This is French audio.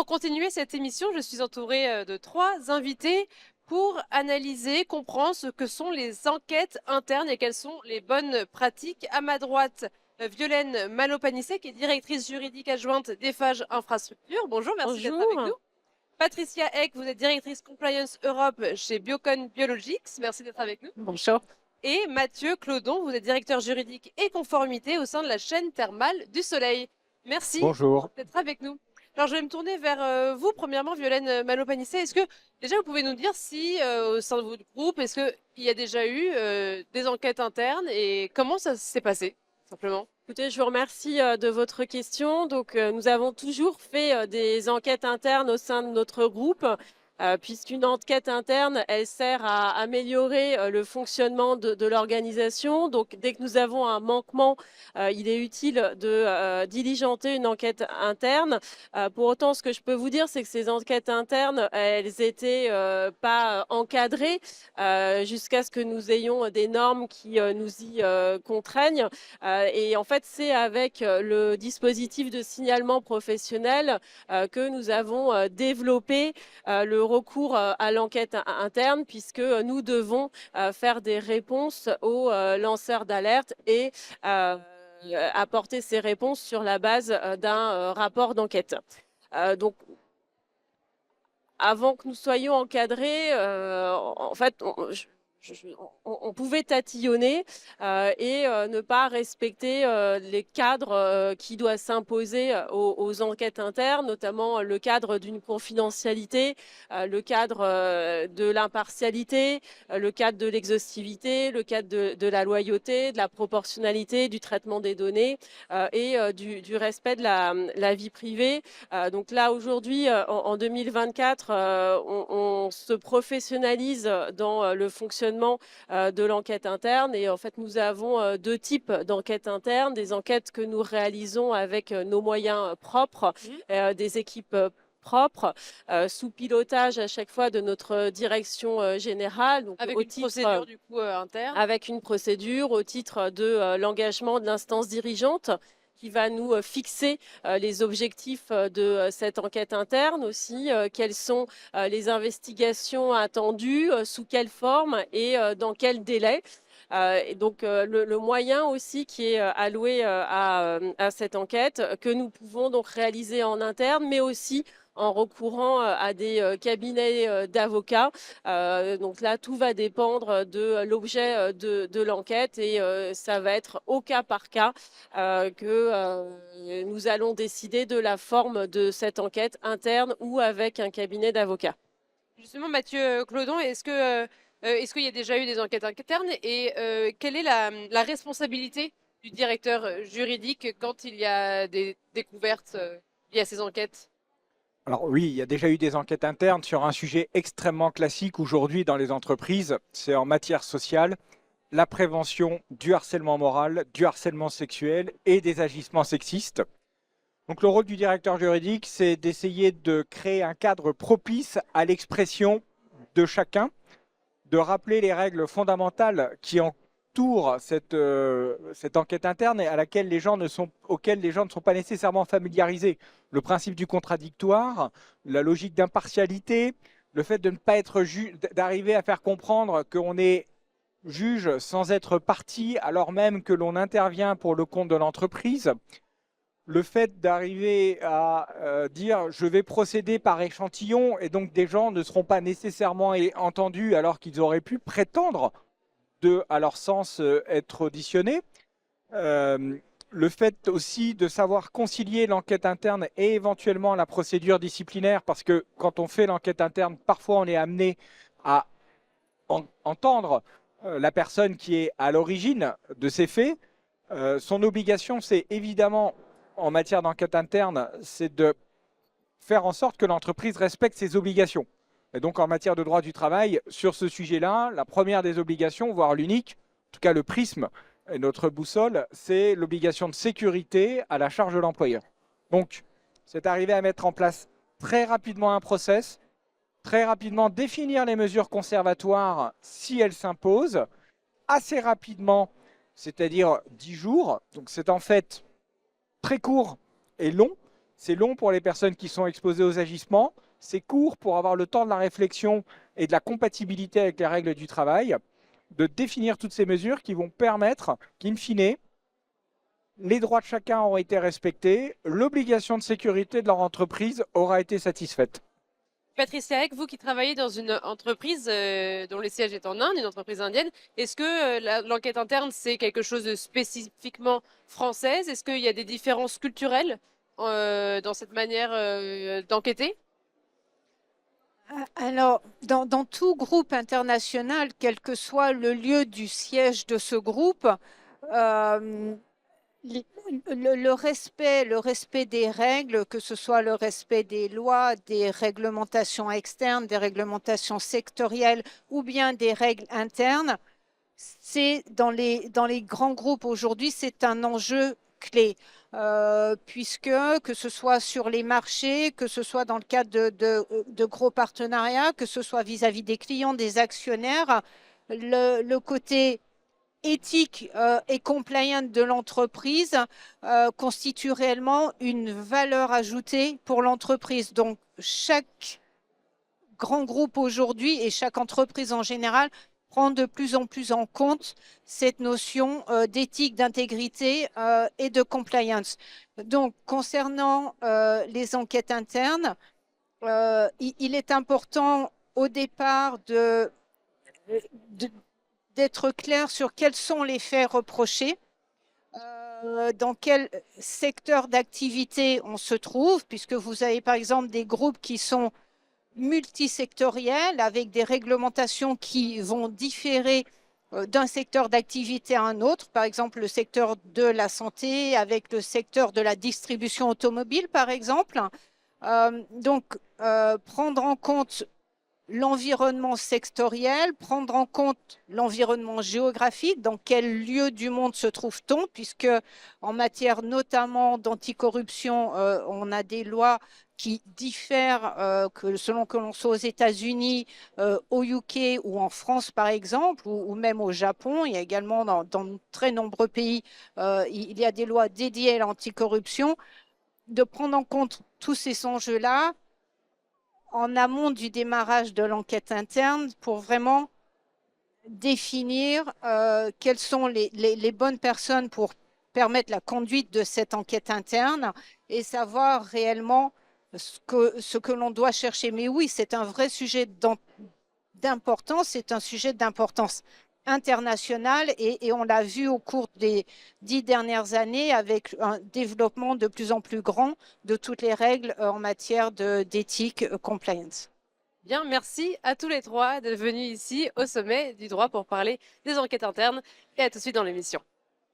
pour continuer cette émission, je suis entourée de 3 invités pour analyser, comprendre ce que sont les enquêtes internes et quelles sont les bonnes pratiques. À ma droite, Violaine Malopanissé, qui est directrice juridique adjointe d'Eiffage Infrastructure. Bonjour, merci d'être avec nous. Bonjour. Patricia Eck, vous êtes directrice Compliance Europe chez Biocon Biologics. Merci d'être avec nous. Bonjour. Et Mathieu Clodon, vous êtes directeur juridique et conformité au sein de la chaîne thermale du Soleil. Merci Bonjour. d'être avec nous. Alors, je vais me tourner vers vous, premièrement, Violaine Malopanissé. Est-ce que, déjà, vous pouvez nous dire si, au sein de votre groupe, est-ce qu'il y a déjà eu des enquêtes internes et comment ça s'est passé, simplement? Écoutez, je vous remercie de votre question. Donc, nous avons toujours fait des enquêtes internes au sein de notre groupe, puisqu'une enquête interne, elle sert à améliorer le fonctionnement de l'organisation. Donc, dès que nous avons un manquement, il est utile de diligenter une enquête interne. Pour autant, ce que je peux vous dire, c'est que ces enquêtes internes, elles étaient pas encadrées jusqu'à ce que nous ayons des normes qui nous y contraignent. Et en fait, c'est avec le dispositif de signalement professionnel que nous avons développé le recours à l'enquête interne, puisque nous devons faire des réponses aux lanceurs d'alerte et apporter ces réponses sur la base d'un rapport d'enquête. Donc, avant que nous soyons encadrés, en fait, on pouvait tatillonner et ne pas respecter les cadres qui doivent s'imposer aux enquêtes internes, notamment le cadre d'une confidentialité, le cadre de l'impartialité, le cadre de l'exhaustivité, le cadre de la loyauté, de la proportionnalité, du traitement des données et du respect de la vie privée. Donc là, aujourd'hui, en 2024, on se professionnalise dans le fonctionnement de l'enquête interne. Et en fait, nous avons 2 types d'enquêtes internes, des enquêtes que nous réalisons avec nos moyens propres, des équipes propres, sous pilotage à chaque fois de notre direction générale. Donc, Avec au une titre, procédure, du coup, interne. avec une procédure au titre de l'engagement de l'instance dirigeante qui va nous fixer les objectifs de cette enquête interne aussi, quelles sont les investigations attendues, sous quelle forme et dans quel délai. Et donc le moyen aussi qui est alloué à cette enquête que nous pouvons donc réaliser en interne, mais aussi en recourant à des cabinets d'avocats. Donc là, tout va dépendre de l'objet de l'enquête et ça va être au cas par cas que nous allons décider de la forme de cette enquête interne ou avec un cabinet d'avocats. Justement, Mathieu Clodon, est-ce qu'il y a déjà eu des enquêtes internes et quelle est la responsabilité du directeur juridique quand il y a des découvertes liées à ces enquêtes? Alors oui, il y a déjà eu des enquêtes internes sur un sujet extrêmement classique aujourd'hui dans les entreprises. C'est en matière sociale, la prévention du harcèlement moral, du harcèlement sexuel et des agissements sexistes. Donc le rôle du directeur juridique, c'est d'essayer de créer un cadre propice à l'expression de chacun, de rappeler les règles fondamentales qui entourent cette enquête interne et auxquelles les gens ne sont pas nécessairement familiarisés. Le principe du contradictoire, la logique d'impartialité, le fait de ne pas être d'arriver à faire comprendre qu'on est juge sans être partie alors même que l'on intervient pour le compte de l'entreprise. Le fait d'arriver à dire je vais procéder par échantillon et donc des gens ne seront pas nécessairement entendus alors qu'ils auraient pu prétendre à leur sens être auditionnés. Le fait aussi de savoir concilier l'enquête interne et éventuellement la procédure disciplinaire, parce que quand on fait l'enquête interne, parfois on est amené à entendre la personne qui est à l'origine de ces faits. Son obligation, c'est évidemment, en matière d'enquête interne, c'est de faire en sorte que l'entreprise respecte ses obligations. Et donc en matière de droit du travail, sur ce sujet-là, la première des obligations, voire l'unique, en tout cas le prisme et notre boussole, c'est l'obligation de sécurité à la charge de l'employeur. Donc c'est arriver à mettre en place très rapidement un process, très rapidement définir les mesures conservatoires si elles s'imposent, assez rapidement, c'est-à-dire 10 jours. Donc c'est en fait très court et long. C'est long pour les personnes qui sont exposées aux agissements, c'est court pour avoir le temps de la réflexion et de la compatibilité avec les règles du travail, de définir toutes ces mesures qui vont permettre qu'in fine, les droits de chacun auront été respectés, l'obligation de sécurité de leur entreprise aura été satisfaite. Patricia Eck, vous qui travaillez dans une entreprise dont le siège est en Inde, une entreprise indienne, est-ce que l'enquête interne, c'est quelque chose de spécifiquement française? Est-ce qu'il y a des différences culturelles dans cette manière d'enquêter? Alors, dans tout groupe international, quel que soit le lieu du siège de ce groupe, le respect des règles, que ce soit le respect des lois, des réglementations externes, des réglementations sectorielles ou bien des règles internes, c'est dans les grands groupes aujourd'hui, c'est un enjeu clé. Puisque que ce soit sur les marchés, que ce soit dans le cadre de gros partenariats, que ce soit vis-à-vis des clients, des actionnaires, le côté éthique et compliant de l'entreprise constitue réellement une valeur ajoutée pour l'entreprise. Donc, chaque grand groupe aujourd'hui et chaque entreprise en général prend de plus en plus en compte cette notion d'éthique, d'intégrité et de compliance. Donc, concernant les enquêtes internes, il est important au départ d'être clair sur quels sont les faits reprochés, dans quel secteur d'activité on se trouve, puisque vous avez par exemple des groupes qui sont multisectoriels avec des réglementations qui vont différer d'un secteur d'activité à un autre, par exemple le secteur de la santé avec le secteur de la distribution automobile, par exemple. Donc, prendre en compte l'environnement sectoriel, prendre en compte l'environnement géographique, dans quel lieu du monde se trouve-t-on, puisque en matière notamment d'anticorruption, on a des lois qui diffèrent selon que l'on soit aux États-Unis, au UK ou en France par exemple, ou même au Japon. Il y a également dans de très nombreux pays, il y a des lois dédiées à l'anticorruption. De prendre en compte tous ces enjeux-là en amont du démarrage de l'enquête interne pour vraiment définir quelles sont les bonnes personnes pour permettre la conduite de cette enquête interne et savoir réellement ce que l'on doit chercher. Mais oui, c'est un vrai sujet d'importance, c'est un sujet d'importance internationale et on l'a vu au cours des 10 dernières années avec un développement de plus en plus grand de toutes les règles en matière d'éthique compliance. Bien, merci à tous les trois d'être venus ici au sommet du droit pour parler des enquêtes internes et à tout de suite dans l'émission.